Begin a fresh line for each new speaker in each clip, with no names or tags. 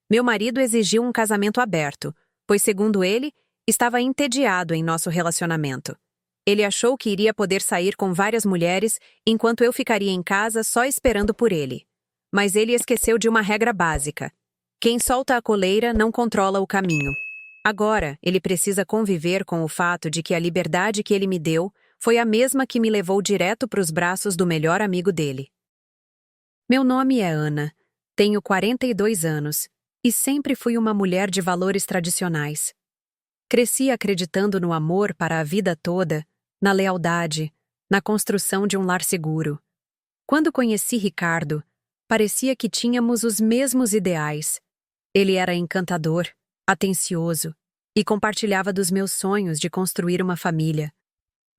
Meu marido exigiu um casamento aberto, pois, segundo ele, estava entediado em nosso relacionamento. Ele achou que iria poder sair com várias mulheres enquanto eu ficaria em casa só esperando por ele. Mas ele esqueceu de uma regra básica. Quem solta a coleira não controla o caminho. Agora, ele precisa conviver com o fato de que a liberdade que ele me deu foi a mesma que me levou direto para os braços do melhor amigo dele. Meu nome é Ana, tenho 42 anos e sempre fui uma mulher de valores tradicionais. Cresci acreditando no amor para a vida toda, na lealdade, na construção de um lar seguro. Quando conheci Ricardo, parecia que tínhamos os mesmos ideais. Ele era encantador, atencioso e compartilhava dos meus sonhos de construir uma família.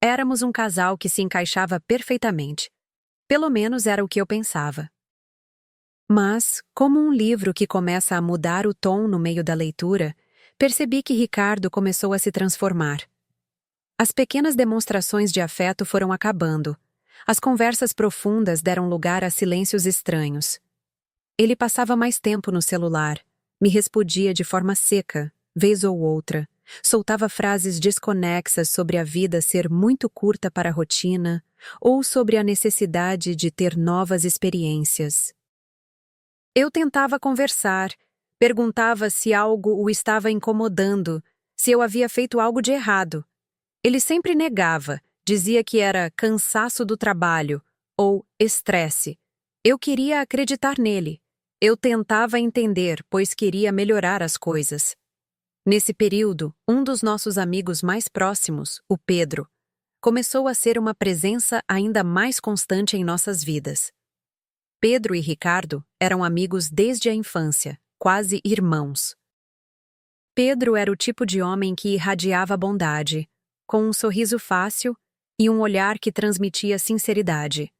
Éramos um casal que se encaixava perfeitamente. Pelo menos era o que eu pensava. Mas, como um livro que começa a mudar o tom no meio da leitura, percebi que Ricardo começou a se transformar. As pequenas demonstrações de afeto foram acabando. As conversas profundas deram lugar a silêncios estranhos. Ele passava mais tempo no celular, me respondia de forma seca, vez ou outra, soltava frases desconexas sobre a vida ser muito curta para a rotina ou sobre a necessidade de ter novas experiências. Eu tentava conversar, perguntava se algo o estava incomodando, se eu havia feito algo de errado. Ele sempre negava, dizia que era cansaço do trabalho ou estresse. Eu queria acreditar nele. Eu tentava entender, pois queria melhorar as coisas. Nesse período, um dos nossos amigos mais próximos, o Pedro, começou a ser uma presença ainda mais constante em nossas vidas. Pedro e Ricardo eram amigos desde a infância, quase irmãos. Pedro era o tipo de homem que irradiava bondade, com um sorriso fácil e um olhar que transmitia sinceridade.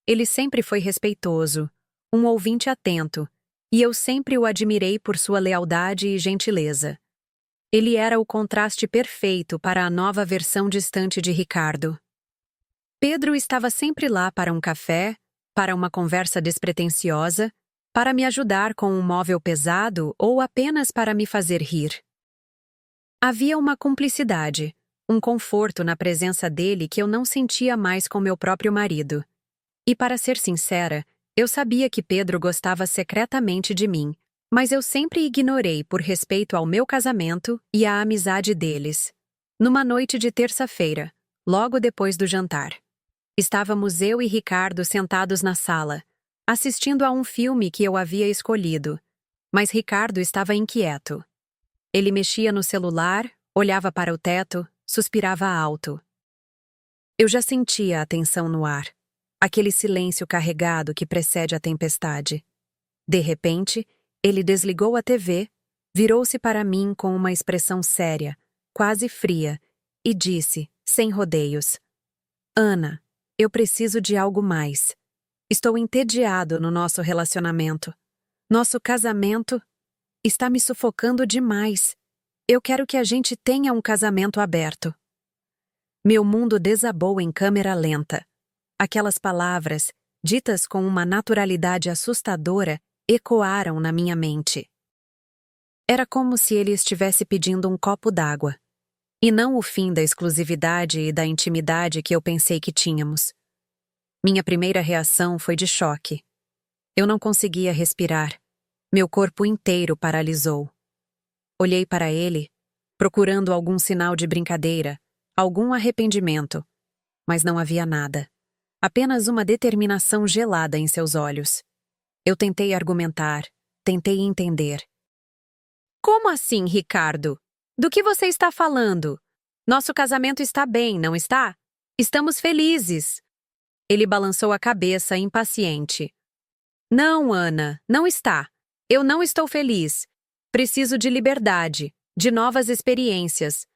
Ele sempre foi respeitoso, um ouvinte atento, e eu sempre o admirei por sua lealdade e gentileza. Ele era o contraste perfeito para a nova versão distante de Ricardo. Pedro estava sempre lá para um café, para uma conversa despretensiosa, para me ajudar com um móvel pesado ou apenas para me fazer rir. Havia uma cumplicidade, um conforto na presença dele que eu não sentia mais com meu próprio marido. E para ser sincera, eu sabia que Pedro gostava secretamente de mim, mas eu sempre ignorei por respeito ao meu casamento e à amizade deles. Numa noite de terça-feira, logo depois do jantar, estávamos eu e Ricardo sentados na sala, assistindo a um filme que eu havia escolhido, mas Ricardo estava inquieto. Ele mexia no celular, olhava para o teto, suspirava alto. Eu já sentia a tensão no ar, aquele silêncio carregado que precede a tempestade. De repente, ele desligou a TV, virou-se para mim com uma expressão séria, quase fria, e disse, sem rodeios: Ana, eu preciso de algo mais. Estou entediado no nosso relacionamento. Nosso casamento está me sufocando demais. Eu quero que a gente tenha um casamento aberto. Meu mundo desabou em câmera lenta. Aquelas palavras, ditas com uma naturalidade assustadora, ecoaram na minha mente. Era como se ele estivesse pedindo um copo d'água. E não o fim da exclusividade e da intimidade que eu pensei que tínhamos. Minha primeira reação foi de choque. Eu não conseguia respirar. Meu corpo inteiro paralisou. Olhei para ele, procurando algum sinal de brincadeira, algum arrependimento, mas não havia nada. Apenas uma determinação gelada em seus olhos. Eu tentei argumentar, tentei entender. Como assim, Ricardo? Do que você está falando? Nosso casamento está bem, não está? Estamos felizes. Ele balançou a cabeça, impaciente. Não, Ana, não está. Eu não estou feliz. Preciso de liberdade, de novas experiências.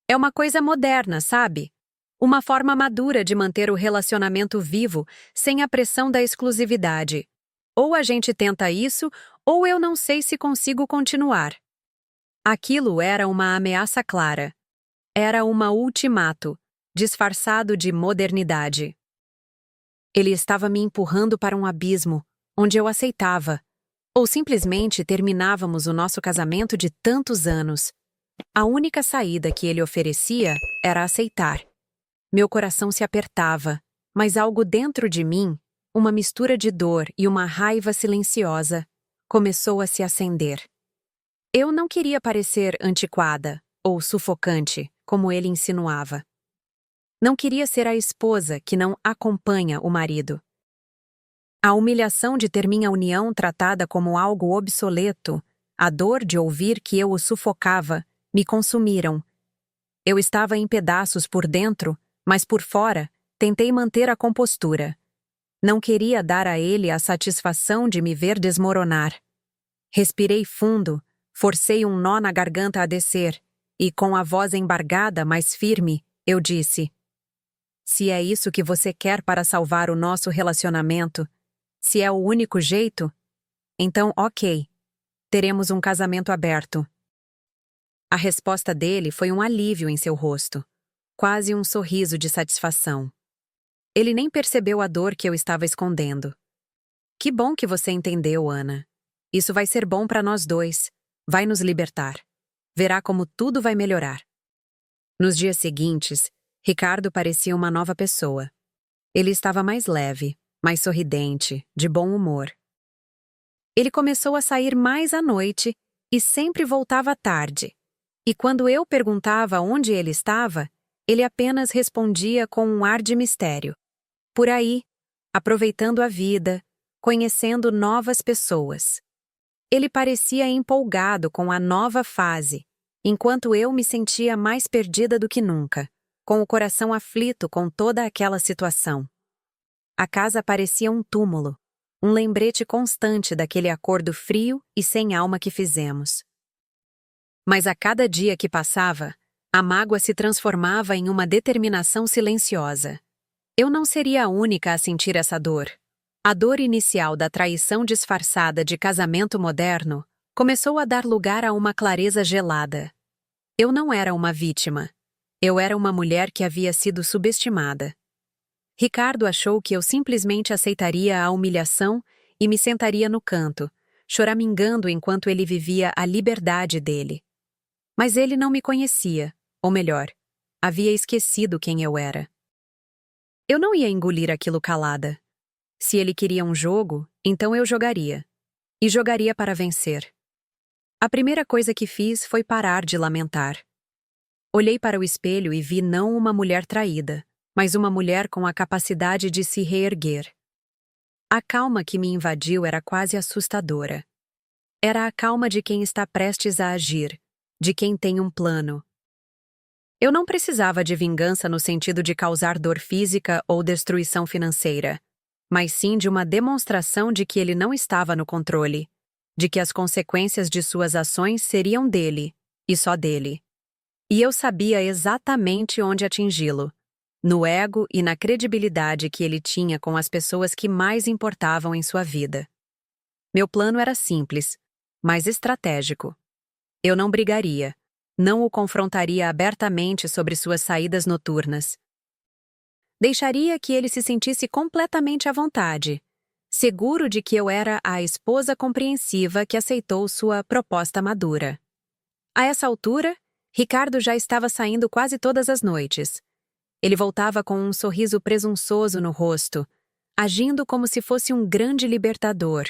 É uma coisa moderna, sabe? Uma forma madura de manter o relacionamento vivo sem a pressão da exclusividade. Ou a gente tenta isso, ou eu não sei se consigo continuar. Aquilo era uma ameaça clara. Era uma ultimato, disfarçado de modernidade. Ele estava me empurrando para um abismo, onde eu aceitava, Ou simplesmente terminávamos o nosso casamento de tantos anos. A única saída que ele oferecia era aceitar. Meu coração se apertava, mas algo dentro de mim, uma mistura de dor e uma raiva silenciosa, começou a se acender. Eu não queria parecer antiquada ou sufocante, como ele insinuava. Não queria ser a esposa que não acompanha o marido. A humilhação de ter minha união tratada como algo obsoleto, a dor de ouvir que eu o sufocava, me consumiram. Eu estava em pedaços por dentro, mas por fora, tentei manter a compostura. Não queria dar a ele a satisfação de me ver desmoronar. Respirei fundo, forcei um nó na garganta a descer, e com a voz embargada, mas firme, eu disse: se é isso que você quer para salvar o nosso relacionamento, se é o único jeito, então ok, teremos um casamento aberto. A resposta dele foi um alívio em seu rosto, quase um sorriso de satisfação. Ele nem percebeu a dor que eu estava escondendo. Que bom que você entendeu, Ana. Isso vai ser bom para nós dois. Vai nos libertar. Verá como tudo vai melhorar. Nos dias seguintes, Ricardo parecia uma nova pessoa. Ele estava mais leve, mais sorridente, de bom humor. Ele começou a sair mais à noite e sempre voltava tarde. E quando eu perguntava onde ele estava, ele apenas respondia com um ar de mistério. Por aí, aproveitando a vida, conhecendo novas pessoas. Ele parecia empolgado com a nova fase, enquanto eu me sentia mais perdida do que nunca, com o coração aflito com toda aquela situação. A casa parecia um túmulo, um lembrete constante daquele acordo frio e sem alma que fizemos. Mas a cada dia que passava, a mágoa se transformava em uma determinação silenciosa. Eu não seria a única a sentir essa dor. A dor inicial da traição disfarçada de casamento moderno começou a dar lugar a uma clareza gelada. Eu não era uma vítima. Eu era uma mulher que havia sido subestimada. Ricardo achou que eu simplesmente aceitaria a humilhação e me sentaria no canto, choramingando enquanto ele vivia a liberdade dele. Mas ele não me conhecia, ou melhor, havia esquecido quem eu era. Eu não ia engolir aquilo calada. Se ele queria um jogo, então eu jogaria. E jogaria para vencer. A primeira coisa que fiz foi parar de lamentar. Olhei para o espelho e vi não uma mulher traída, mas uma mulher com a capacidade de se reerguer. A calma que me invadiu era quase assustadora. Era a calma de quem está prestes a agir, de quem tem um plano. Eu não precisava de vingança no sentido de causar dor física ou destruição financeira, mas sim de uma demonstração de que ele não estava no controle, de que as consequências de suas ações seriam dele, e só dele. E eu sabia exatamente onde atingi-lo, no ego e na credibilidade que ele tinha com as pessoas que mais importavam em sua vida. Meu plano era simples, mas estratégico. Eu não brigaria, não o confrontaria abertamente sobre suas saídas noturnas. Deixaria que ele se sentisse completamente à vontade, seguro de que eu era a esposa compreensiva que aceitou sua proposta madura. A essa altura, Ricardo já estava saindo quase todas as noites. Ele voltava com um sorriso presunçoso no rosto, agindo como se fosse um grande libertador,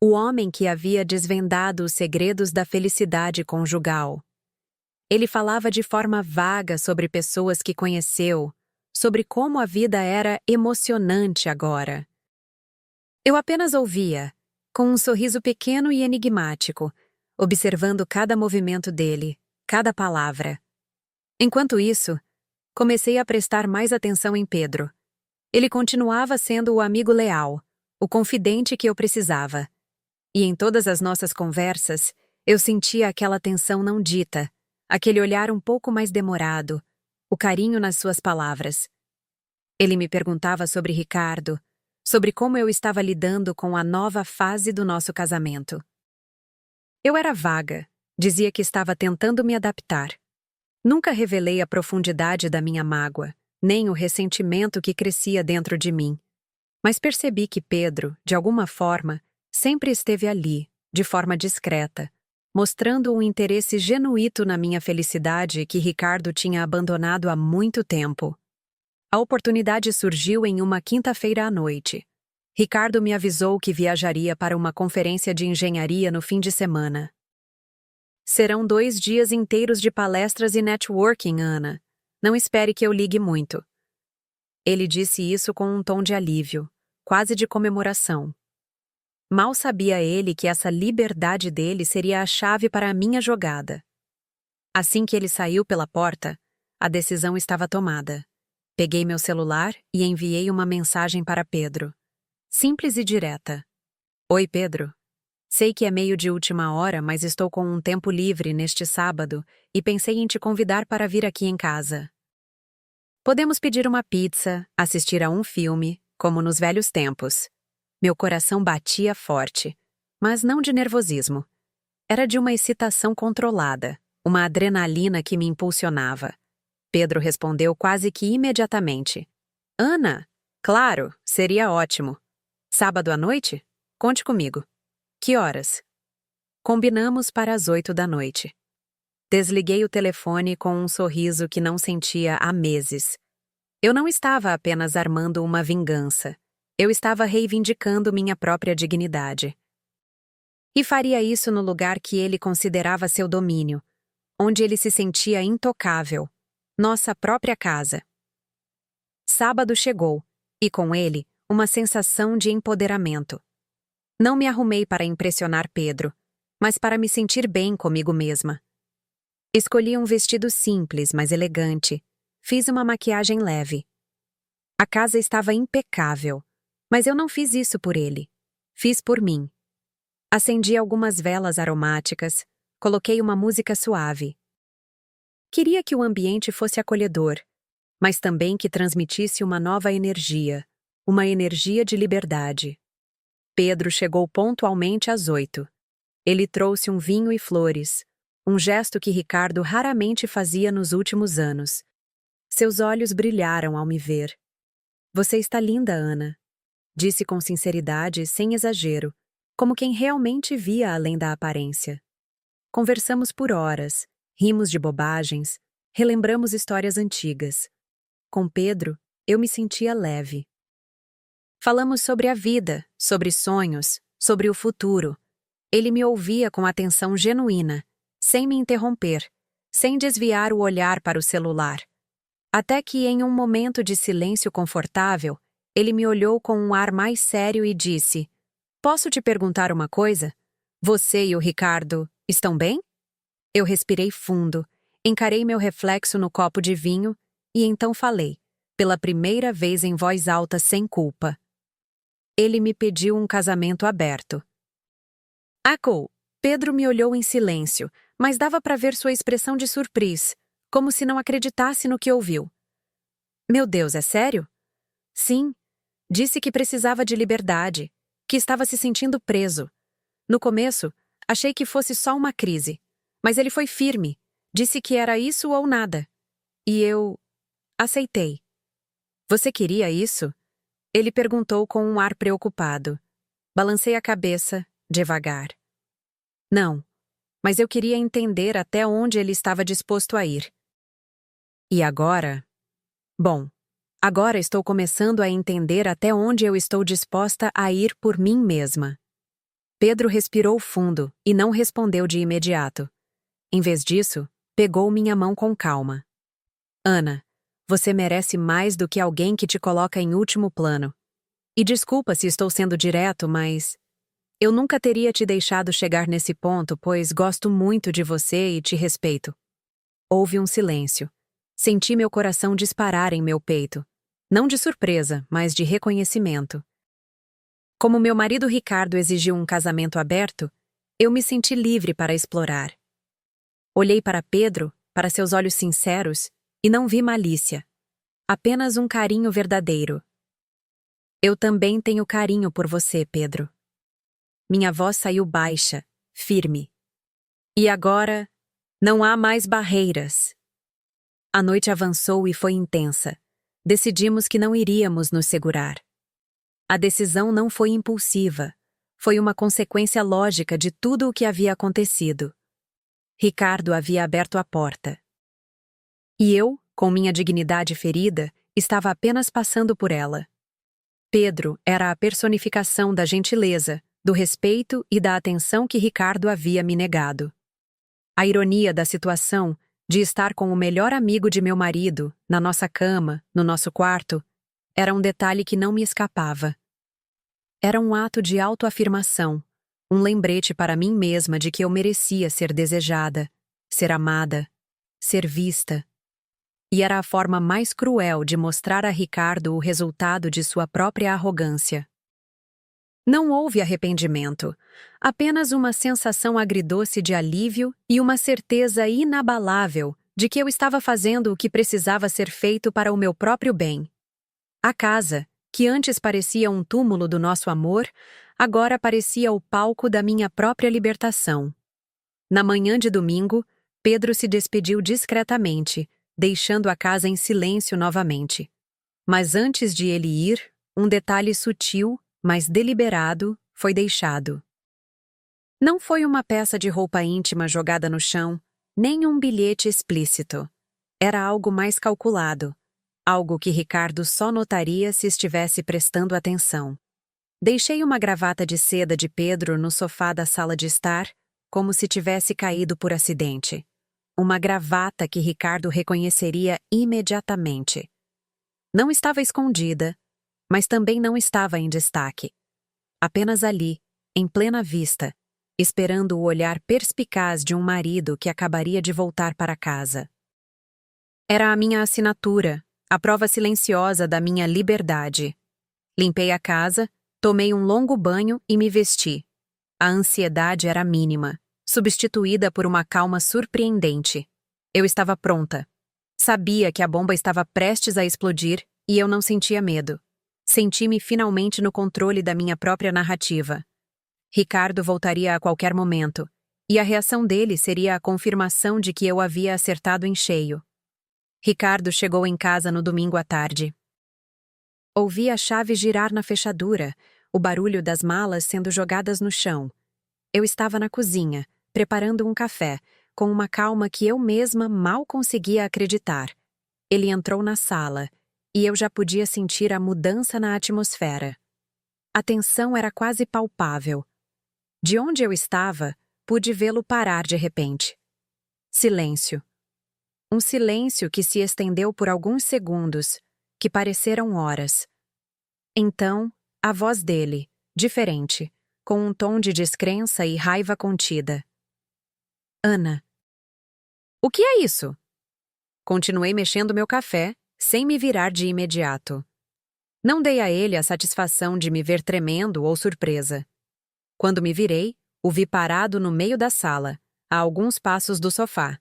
o homem que havia desvendado os segredos da felicidade conjugal. Ele falava de forma vaga sobre pessoas que conheceu, sobre como a vida era emocionante agora. Eu apenas ouvia, com um sorriso pequeno e enigmático, observando cada movimento dele, cada palavra. Enquanto isso, comecei a prestar mais atenção em Pedro. Ele continuava sendo o amigo leal, o confidente que eu precisava. E em todas as nossas conversas, eu sentia aquela tensão não dita, aquele olhar um pouco mais demorado, o carinho nas suas palavras. Ele me perguntava sobre Ricardo, sobre como eu estava lidando com a nova fase do nosso casamento. Eu era vaga, dizia que estava tentando me adaptar. Nunca revelei a profundidade da minha mágoa, nem o ressentimento que crescia dentro de mim. Mas percebi que Pedro, de alguma forma, sempre esteve ali, de forma discreta, mostrando um interesse genuíno na minha felicidade que Ricardo tinha abandonado há muito tempo. A oportunidade surgiu em uma quinta-feira à noite. Ricardo me avisou que viajaria para uma conferência de engenharia no fim de semana. Serão 2 dias inteiros de palestras e networking, Ana. Não espere que eu ligue muito. Ele disse isso com um tom de alívio, quase de comemoração. Mal sabia ele que essa liberdade dele seria a chave para a minha jogada. Assim que ele saiu pela porta, a decisão estava tomada. Peguei meu celular e enviei uma mensagem para Pedro. Simples e direta. Oi, Pedro. Sei que é meio de última hora, mas estou com um tempo livre neste sábado e pensei em te convidar para vir aqui em casa. Podemos pedir uma pizza, assistir a um filme, como nos velhos tempos. Meu coração batia forte, mas não de nervosismo. Era de uma excitação controlada, uma adrenalina que me impulsionava. Pedro respondeu quase que imediatamente. Ana, claro, seria ótimo. Sábado à noite? Conte comigo. Que horas? Combinamos para as 8 da noite. Desliguei o telefone com um sorriso que não sentia há meses. Eu não estava apenas armando uma vingança. Eu estava reivindicando minha própria dignidade. E faria isso no lugar que ele considerava seu domínio, onde ele se sentia intocável, nossa própria casa. Sábado chegou, e com ele, uma sensação de empoderamento. Não me arrumei para impressionar Pedro, mas para me sentir bem comigo mesma. Escolhi um vestido simples, mas elegante. Fiz uma maquiagem leve. A casa estava impecável, mas eu não fiz isso por ele. Fiz por mim. Acendi algumas velas aromáticas, coloquei uma música suave. Queria que o ambiente fosse acolhedor, mas também que transmitisse uma nova energia, uma energia de liberdade. Pedro chegou pontualmente às 8. Ele trouxe um vinho e flores, um gesto que Ricardo raramente fazia nos últimos anos. Seus olhos brilharam ao me ver. Você está linda, Ana, disse com sinceridade, sem exagero, como quem realmente via além da aparência. Conversamos por horas, rimos de bobagens, relembramos histórias antigas. Com Pedro, eu me sentia leve. Falamos sobre a vida, sobre sonhos, sobre o futuro. Ele me ouvia com atenção genuína, sem me interromper, sem desviar o olhar para o celular. Até que, em um momento de silêncio confortável, ele me olhou com um ar mais sério e disse: Posso te perguntar uma coisa? Você e o Ricardo estão bem? Eu respirei fundo, encarei meu reflexo no copo de vinho e então falei, pela primeira vez em voz alta sem culpa. Ele me pediu um casamento aberto. Pedro me olhou em silêncio, mas dava para ver sua expressão de surpresa, como se não acreditasse no que ouviu. Meu Deus, é sério? Sim. Disse que precisava de liberdade, que estava se sentindo preso. No começo, achei que fosse só uma crise, mas ele foi firme, disse que era isso ou nada. E eu aceitei. Você queria isso? Ele perguntou com um ar preocupado. Balancei a cabeça, devagar. Não, mas eu queria entender até onde ele estava disposto a ir. E agora? Bom, agora estou começando a entender até onde eu estou disposta a ir por mim mesma. Pedro respirou fundo e não respondeu de imediato. Em vez disso, pegou minha mão com calma. Ana, você merece mais do que alguém que te coloca em último plano. E desculpa se estou sendo direto, mas eu nunca teria te deixado chegar nesse ponto, pois gosto muito de você e te respeito. Houve um silêncio. Senti meu coração disparar em meu peito. Não de surpresa, mas de reconhecimento. Como meu marido Ricardo exigiu um casamento aberto, eu me senti livre para explorar. Olhei para Pedro, para seus olhos sinceros, e não vi malícia. Apenas um carinho verdadeiro. Eu também tenho carinho por você, Pedro. Minha voz saiu baixa, firme. E agora, não há mais barreiras. A noite avançou e foi intensa. Decidimos que não iríamos nos segurar. A decisão não foi impulsiva. foi uma consequência lógica de tudo o que havia acontecido. Ricardo havia aberto a porta. E eu, com minha dignidade ferida, estava apenas passando por ela. Pedro era a personificação da gentileza, do respeito e da atenção que Ricardo havia me negado. A ironia da situação, de estar com o melhor amigo de meu marido, na nossa cama, no nosso quarto, era um detalhe que não me escapava. Era um ato de autoafirmação, um lembrete para mim mesma de que eu merecia ser desejada, ser amada, ser vista. E era a forma mais cruel de mostrar a Ricardo o resultado de sua própria arrogância. Não houve arrependimento, apenas uma sensação agridoce de alívio e uma certeza inabalável de que eu estava fazendo o que precisava ser feito para o meu próprio bem. A casa, que antes parecia um túmulo do nosso amor, agora parecia o palco da minha própria libertação. Na manhã de domingo, Pedro se despediu discretamente, deixando a casa em silêncio novamente. Mas antes de ele ir, um detalhe sutil, mas deliberado, foi deixado. Não foi uma peça de roupa íntima jogada no chão, nem um bilhete explícito. Era algo mais calculado, algo que Ricardo só notaria se estivesse prestando atenção. Deixei uma gravata de seda de Pedro no sofá da sala de estar, como se tivesse caído por acidente. Uma gravata que Ricardo reconheceria imediatamente. Não estava escondida, mas também não estava em destaque. Apenas ali, em plena vista, esperando o olhar perspicaz de um marido que acabaria de voltar para casa. Era a minha assinatura, a prova silenciosa da minha liberdade. Limpei a casa, tomei um longo banho e me vesti. A ansiedade era mínima, substituída por uma calma surpreendente. Eu estava pronta. Sabia que a bomba estava prestes a explodir e eu não sentia medo. Senti-me finalmente no controle da minha própria narrativa. Ricardo voltaria a qualquer momento, e a reação dele seria a confirmação de que eu havia acertado em cheio. Ricardo chegou em casa no domingo à tarde. Ouvi a chave girar na fechadura, o barulho das malas sendo jogadas no chão. Eu estava na cozinha, preparando um café, com uma calma que eu mesma mal conseguia acreditar. Ele entrou na sala, e eu já podia sentir a mudança na atmosfera. A tensão era quase palpável. De onde eu estava, pude vê-lo parar de repente. Silêncio. Um silêncio que se estendeu por alguns segundos, que pareceram horas. Então, a voz dele, diferente, com um tom de descrença e raiva contida. Ana. O que é isso? Continuei mexendo meu café, sem me virar de imediato. Não dei a ele a satisfação de me ver tremendo ou surpresa. Quando me virei, o vi parado no meio da sala, a alguns passos do sofá.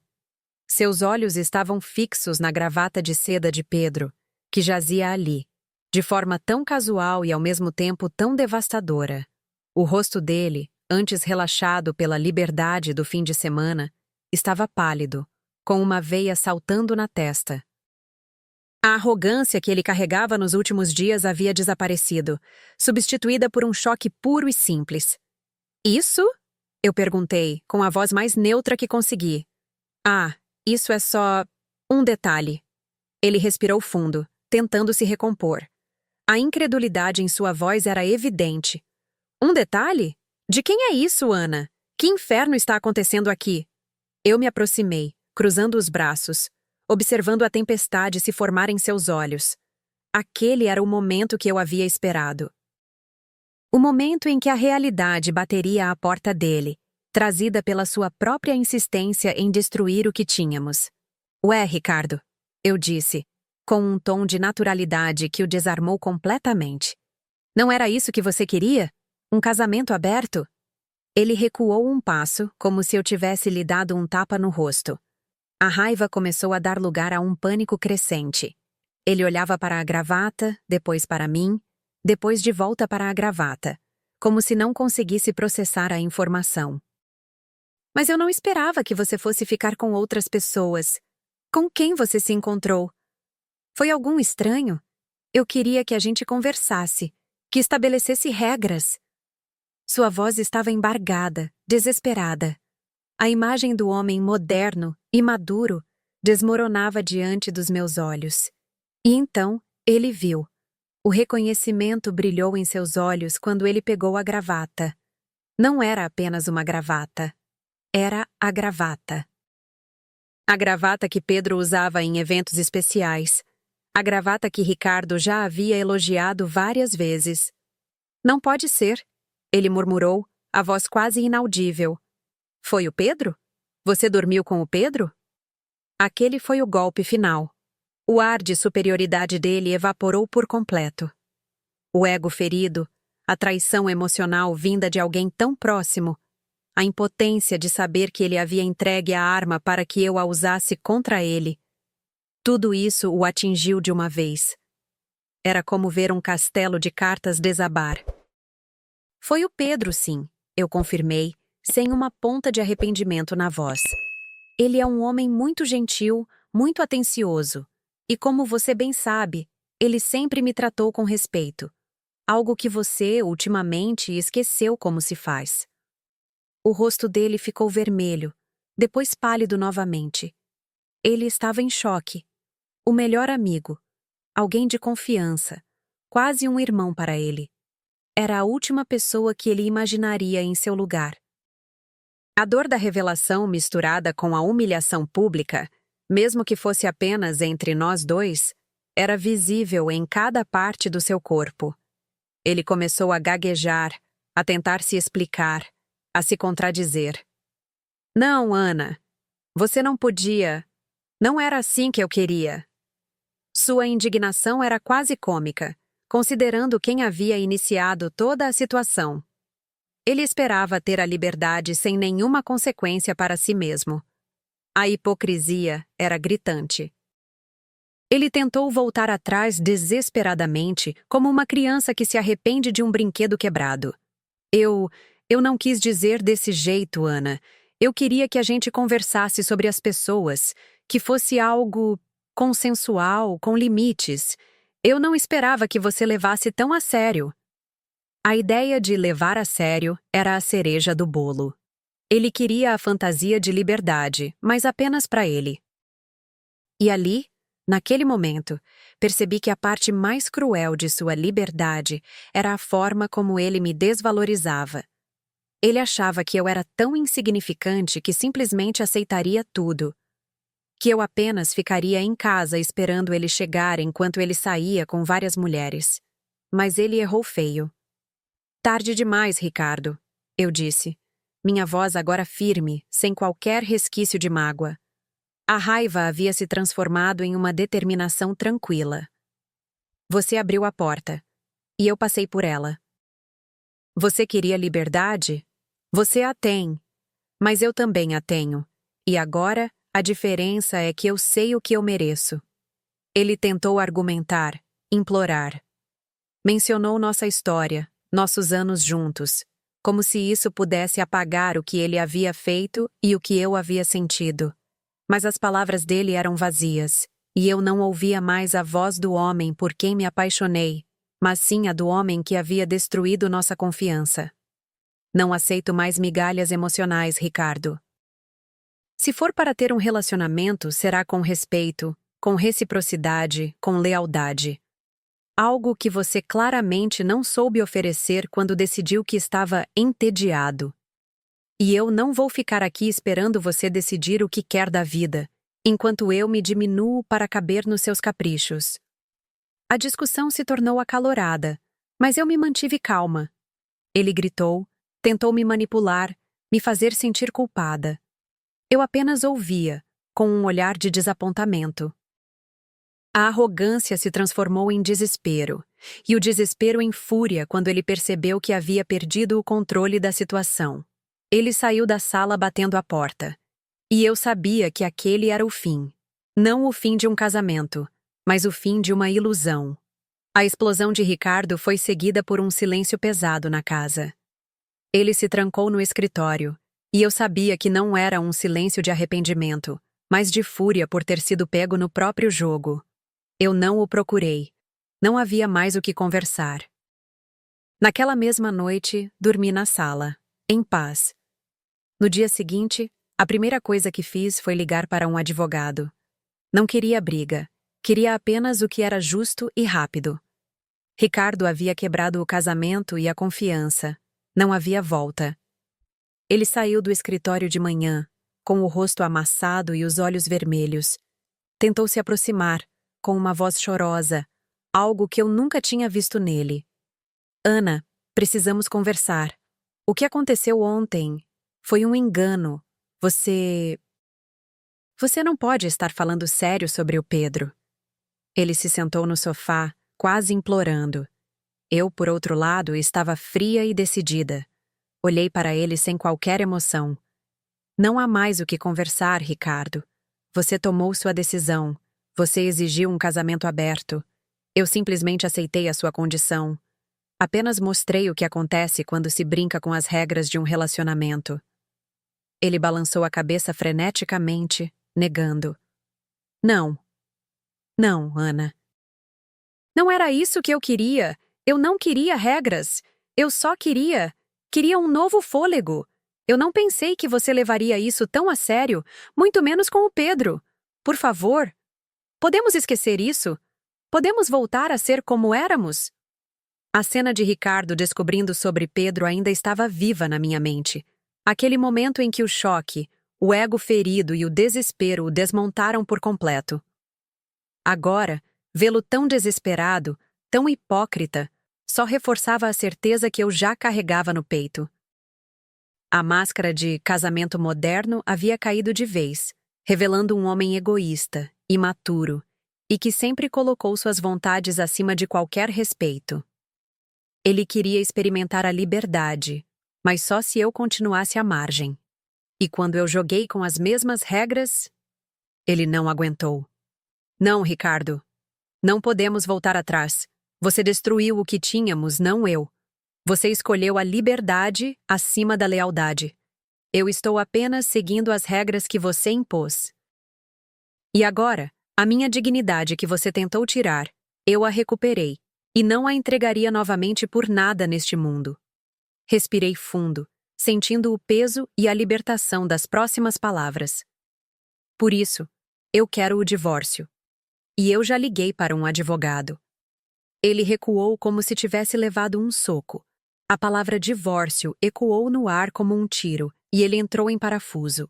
Seus olhos estavam fixos na gravata de seda de Pedro, que jazia ali, de forma tão casual e ao mesmo tempo tão devastadora. O rosto dele, antes relaxado pela liberdade do fim de semana, estava pálido, com uma veia saltando na testa. A arrogância que ele carregava nos últimos dias havia desaparecido, substituída por um choque puro e simples. Isso? Eu perguntei, com a voz mais neutra que consegui. Ah, isso é só um detalhe. Ele respirou fundo, tentando se recompor. A incredulidade em sua voz era evidente. Um detalhe? De quem é isso, Ana? Que inferno está acontecendo aqui? Eu me aproximei, cruzando os braços, observando a tempestade se formar em seus olhos. Aquele era o momento que eu havia esperado. O momento em que a realidade bateria à porta dele, trazida pela sua própria insistência em destruir o que tínhamos. Ué, Ricardo, eu disse, com um tom de naturalidade que o desarmou completamente. Não era isso que você queria? Um casamento aberto? Ele recuou um passo, como se eu tivesse lhe dado um tapa no rosto. A raiva começou a dar lugar a um pânico crescente. Ele olhava para a gravata, depois para mim, depois de volta para a gravata, como se não conseguisse processar a informação. Mas eu não esperava que você fosse ficar com outras pessoas. Com quem você se encontrou? Foi algum estranho? Eu queria que a gente conversasse, que estabelecesse regras. Sua voz estava embargada, desesperada. A imagem do homem moderno e maduro desmoronava diante dos meus olhos. E então, ele viu. O reconhecimento brilhou em seus olhos quando ele pegou a gravata. Não era apenas uma gravata. Era a gravata. A gravata que Pedro usava em eventos especiais. A gravata que Ricardo já havia elogiado várias vezes. Não pode ser, ele murmurou, a voz quase inaudível. Foi o Pedro? Você dormiu com o Pedro? Aquele foi o golpe final. O ar de superioridade dele evaporou por completo. O ego ferido, a traição emocional vinda de alguém tão próximo, a impotência de saber que ele havia entregue a arma para que eu a usasse contra ele. Tudo isso o atingiu de uma vez. Era como ver um castelo de cartas desabar. Foi o Pedro, sim, eu confirmei, sem uma ponta de arrependimento na voz. Ele é um homem muito gentil, muito atencioso. E como você bem sabe, ele sempre me tratou com respeito. Algo que você, ultimamente, esqueceu como se faz. O rosto dele ficou vermelho, depois pálido novamente. Ele estava em choque. O melhor amigo. Alguém de confiança. Quase um irmão para ele. Era a última pessoa que ele imaginaria em seu lugar. A dor da revelação misturada com a humilhação pública, mesmo que fosse apenas entre nós dois, era visível em cada parte do seu corpo. Ele começou a gaguejar, a tentar se explicar, a se contradizer. Não, Ana. Você não podia. Não era assim que eu queria. Sua indignação era quase cômica, considerando quem havia iniciado toda a situação. Ele esperava ter a liberdade sem nenhuma consequência para si mesmo. A hipocrisia era gritante. Ele tentou voltar atrás desesperadamente, como uma criança que se arrepende de um brinquedo quebrado. Eu não quis dizer desse jeito, Ana. Eu queria que a gente conversasse sobre as pessoas, que fosse algo consensual, com limites. Eu não esperava que você levasse tão a sério. A ideia de levar a sério era a cereja do bolo. Ele queria a fantasia de liberdade, mas apenas para ele. E ali, naquele momento, percebi que a parte mais cruel de sua liberdade era a forma como ele me desvalorizava. Ele achava que eu era tão insignificante que simplesmente aceitaria tudo. Que eu apenas ficaria em casa esperando ele chegar enquanto ele saía com várias mulheres. Mas ele errou feio. Tarde demais, Ricardo, eu disse. Minha voz agora firme, sem qualquer resquício de mágoa. A raiva havia se transformado em uma determinação tranquila. Você abriu a porta, e eu passei por ela. Você queria liberdade? Você a tem, mas eu também a tenho. E agora, a diferença é que eu sei o que eu mereço. Ele tentou argumentar, implorar. Mencionou nossa história, nossos anos juntos, como se isso pudesse apagar o que ele havia feito e o que eu havia sentido. Mas as palavras dele eram vazias, e eu não ouvia mais a voz do homem por quem me apaixonei, mas sim a do homem que havia destruído nossa confiança. Não aceito mais migalhas emocionais, Ricardo. Se for para ter um relacionamento, será com respeito, com reciprocidade, com lealdade. Algo que você claramente não soube oferecer quando decidiu que estava entediado. E eu não vou ficar aqui esperando você decidir o que quer da vida, enquanto eu me diminuo para caber nos seus caprichos. A discussão se tornou acalorada, mas eu me mantive calma. Ele gritou, tentou me manipular, me fazer sentir culpada. Eu apenas ouvia, com um olhar de desapontamento. A arrogância se transformou em desespero, e o desespero em fúria quando ele percebeu que havia perdido o controle da situação. Ele saiu da sala batendo a porta. E eu sabia que aquele era o fim. Não o fim de um casamento, mas o fim de uma ilusão. A explosão de Ricardo foi seguida por um silêncio pesado na casa. Ele se trancou no escritório, e eu sabia que não era um silêncio de arrependimento, mas de fúria por ter sido pego no próprio jogo. Eu não o procurei. Não havia mais o que conversar. Naquela mesma noite, dormi na sala, em paz. No dia seguinte, a primeira coisa que fiz foi ligar para um advogado. Não queria briga, queria apenas o que era justo e rápido. Ricardo havia quebrado o casamento e a confiança. Não havia volta. Ele saiu do escritório de manhã, com o rosto amassado e os olhos vermelhos. Tentou se aproximar, com uma voz chorosa, algo que eu nunca tinha visto nele. Ana, precisamos conversar. O que aconteceu ontem foi um engano. Você não pode estar falando sério sobre o Pedro. Ele se sentou no sofá, quase implorando. Eu, por outro lado, estava fria e decidida. Olhei para ele sem qualquer emoção. Não há mais o que conversar, Ricardo. Você tomou sua decisão. Você exigiu um casamento aberto. Eu simplesmente aceitei a sua condição. Apenas mostrei o que acontece quando se brinca com as regras de um relacionamento. Ele balançou a cabeça freneticamente, negando. Não. Não, Ana. Não era isso que eu queria. Eu não queria regras. Eu só queria um novo fôlego. Eu não pensei que você levaria isso tão a sério, muito menos com o Pedro. Por favor. Podemos esquecer isso? Podemos voltar a ser como éramos? A cena de Ricardo descobrindo sobre Pedro ainda estava viva na minha mente. Aquele momento em que o choque, o ego ferido e o desespero o desmontaram por completo. Agora, vê-lo tão desesperado, tão hipócrita, só reforçava a certeza que eu já carregava no peito. A máscara de casamento moderno havia caído de vez, revelando um homem egoísta, imaturo, e que sempre colocou suas vontades acima de qualquer respeito. Ele queria experimentar a liberdade, mas só se eu continuasse à margem. E quando eu joguei com as mesmas regras, ele não aguentou. Não, Ricardo. Não podemos voltar atrás. Você destruiu o que tínhamos, não eu. Você escolheu a liberdade acima da lealdade. Eu estou apenas seguindo as regras que você impôs. E agora, a minha dignidade que você tentou tirar, eu a recuperei, e não a entregaria novamente por nada neste mundo. Respirei fundo, sentindo o peso e a libertação das próximas palavras. Por isso, eu quero o divórcio. E eu já liguei para um advogado. Ele recuou como se tivesse levado um soco. A palavra divórcio ecoou no ar como um tiro, e ele entrou em parafuso.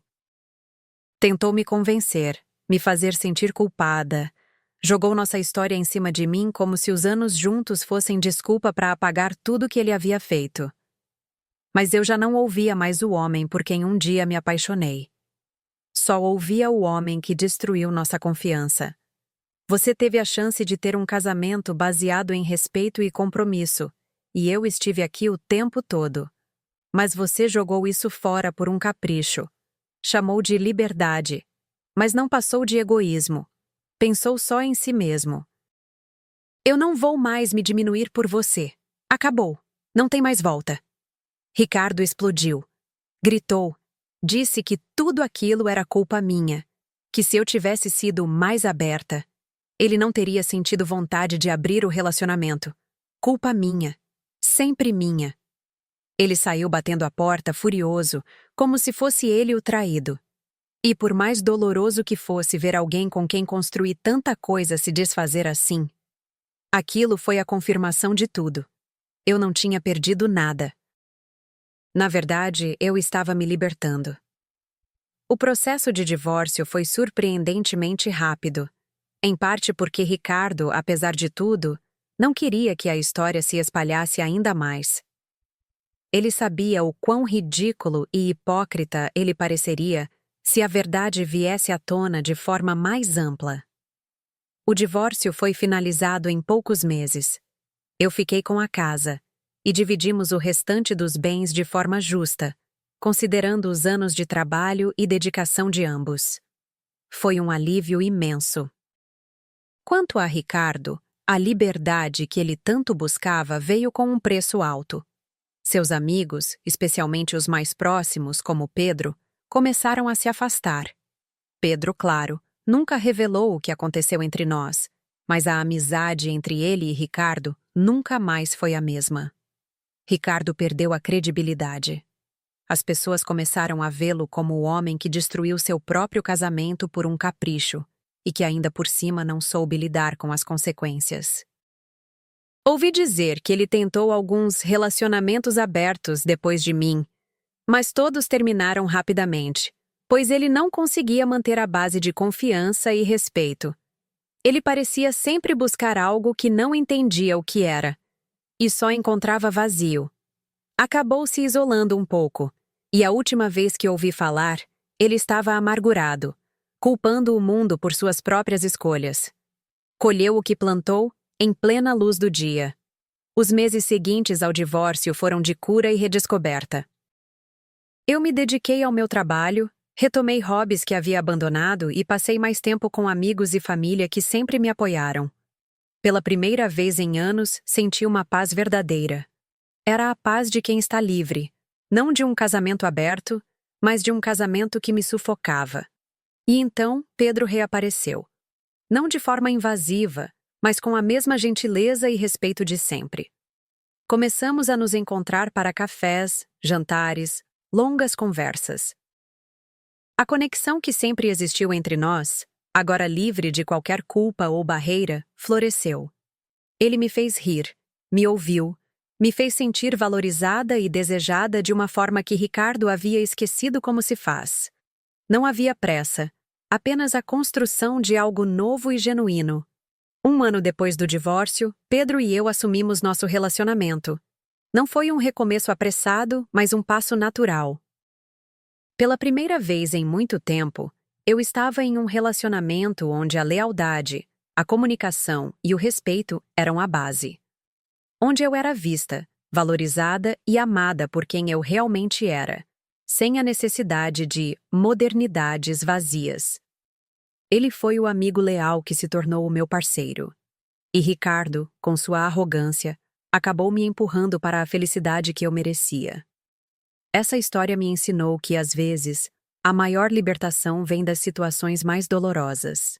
Tentou me convencer, me fazer sentir culpada. Jogou nossa história em cima de mim como se os anos juntos fossem desculpa para apagar tudo que ele havia feito. Mas eu já não ouvia mais o homem por quem um dia me apaixonei. Só ouvia o homem que destruiu nossa confiança. Você teve a chance de ter um casamento baseado em respeito e compromisso, e eu estive aqui o tempo todo. Mas você jogou isso fora por um capricho. Chamou de liberdade, mas não passou de egoísmo. Pensou só em si mesmo. Eu não vou mais me diminuir por você. Acabou. Não tem mais volta. Ricardo explodiu. Gritou. Disse que tudo aquilo era culpa minha. Que se eu tivesse sido mais aberta, ele não teria sentido vontade de abrir o relacionamento. Culpa minha. Sempre minha. Ele saiu batendo a porta furioso, como se fosse ele o traído. E por mais doloroso que fosse ver alguém com quem construí tanta coisa se desfazer assim, aquilo foi a confirmação de tudo. Eu não tinha perdido nada. Na verdade, eu estava me libertando. O processo de divórcio foi surpreendentemente rápido, em parte porque Ricardo, apesar de tudo, não queria que a história se espalhasse ainda mais. Ele sabia o quão ridículo e hipócrita ele pareceria se a verdade viesse à tona de forma mais ampla. O divórcio foi finalizado em poucos meses. Eu fiquei com a casa e dividimos o restante dos bens de forma justa, considerando os anos de trabalho e dedicação de ambos. Foi um alívio imenso. Quanto a Ricardo, a liberdade que ele tanto buscava veio com um preço alto. Seus amigos, especialmente os mais próximos, como Pedro, começaram a se afastar. Pedro, claro, nunca revelou o que aconteceu entre nós, mas a amizade entre ele e Ricardo nunca mais foi a mesma. Ricardo perdeu a credibilidade. As pessoas começaram a vê-lo como o homem que destruiu seu próprio casamento por um capricho e que ainda por cima não soube lidar com as consequências. Ouvi dizer que ele tentou alguns relacionamentos abertos depois de mim, mas todos terminaram rapidamente, pois ele não conseguia manter a base de confiança e respeito. Ele parecia sempre buscar algo que não entendia o que era, e só encontrava vazio. Acabou se isolando um pouco, e a última vez que ouvi falar, ele estava amargurado, culpando o mundo por suas próprias escolhas. Colheu o que plantou em plena luz do dia. Os meses seguintes ao divórcio foram de cura e redescoberta. Eu me dediquei ao meu trabalho, retomei hobbies que havia abandonado e passei mais tempo com amigos e família que sempre me apoiaram. Pela primeira vez em anos, senti uma paz verdadeira. Era a paz de quem está livre, não de um casamento aberto, mas de um casamento que me sufocava. E então, Pedro reapareceu. Não de forma invasiva, mas com a mesma gentileza e respeito de sempre. Começamos a nos encontrar para cafés, jantares, longas conversas. A conexão que sempre existiu entre nós, agora livre de qualquer culpa ou barreira, floresceu. Ele me fez rir, me ouviu, me fez sentir valorizada e desejada de uma forma que Ricardo havia esquecido como se faz. Não havia pressa, apenas a construção de algo novo e genuíno. 1 ano depois do divórcio, Pedro e eu assumimos nosso relacionamento. Não foi um recomeço apressado, mas um passo natural. Pela primeira vez em muito tempo, eu estava em um relacionamento onde a lealdade, a comunicação e o respeito eram a base. Onde eu era vista, valorizada e amada por quem eu realmente era, sem a necessidade de modernidades vazias. Ele foi o amigo leal que se tornou o meu parceiro. E Ricardo, com sua arrogância, acabou me empurrando para a felicidade que eu merecia. Essa história me ensinou que, às vezes, a maior libertação vem das situações mais dolorosas.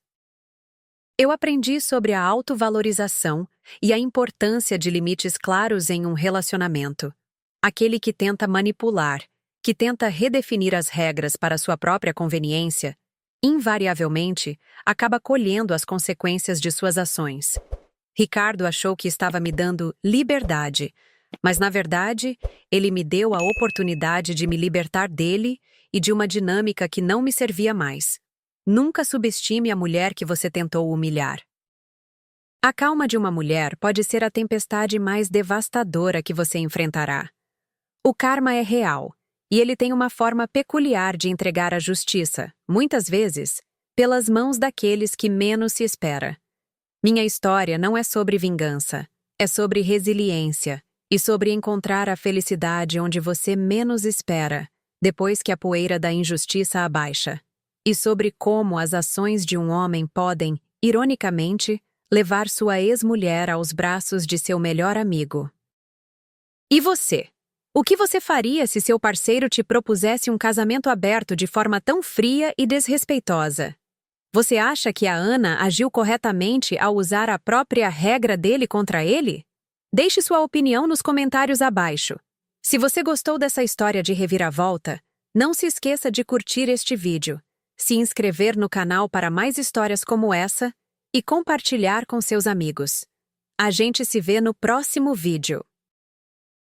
Eu aprendi sobre a autovalorização e a importância de limites claros em um relacionamento. Aquele que tenta manipular, que tenta redefinir as regras para sua própria conveniência, invariavelmente, acaba colhendo as consequências de suas ações. Ricardo achou que estava me dando liberdade, mas, na verdade, ele me deu a oportunidade de me libertar dele e de uma dinâmica que não me servia mais. Nunca subestime a mulher que você tentou humilhar. A calma de uma mulher pode ser a tempestade mais devastadora que você enfrentará. O karma é real, e ele tem uma forma peculiar de entregar a justiça, muitas vezes, pelas mãos daqueles que menos se espera. Minha história não é sobre vingança, é sobre resiliência e sobre encontrar a felicidade onde você menos espera, depois que a poeira da injustiça abaixa, e sobre como as ações de um homem podem, ironicamente, levar sua ex-mulher aos braços de seu melhor amigo. E você? O que você faria se seu parceiro te propusesse um casamento aberto de forma tão fria e desrespeitosa? Você acha que a Ana agiu corretamente ao usar a própria regra dele contra ele? Deixe sua opinião nos comentários abaixo. Se você gostou dessa história de reviravolta, não se esqueça de curtir este vídeo, se inscrever no canal para mais histórias como essa e compartilhar com seus amigos. A gente se vê no próximo vídeo.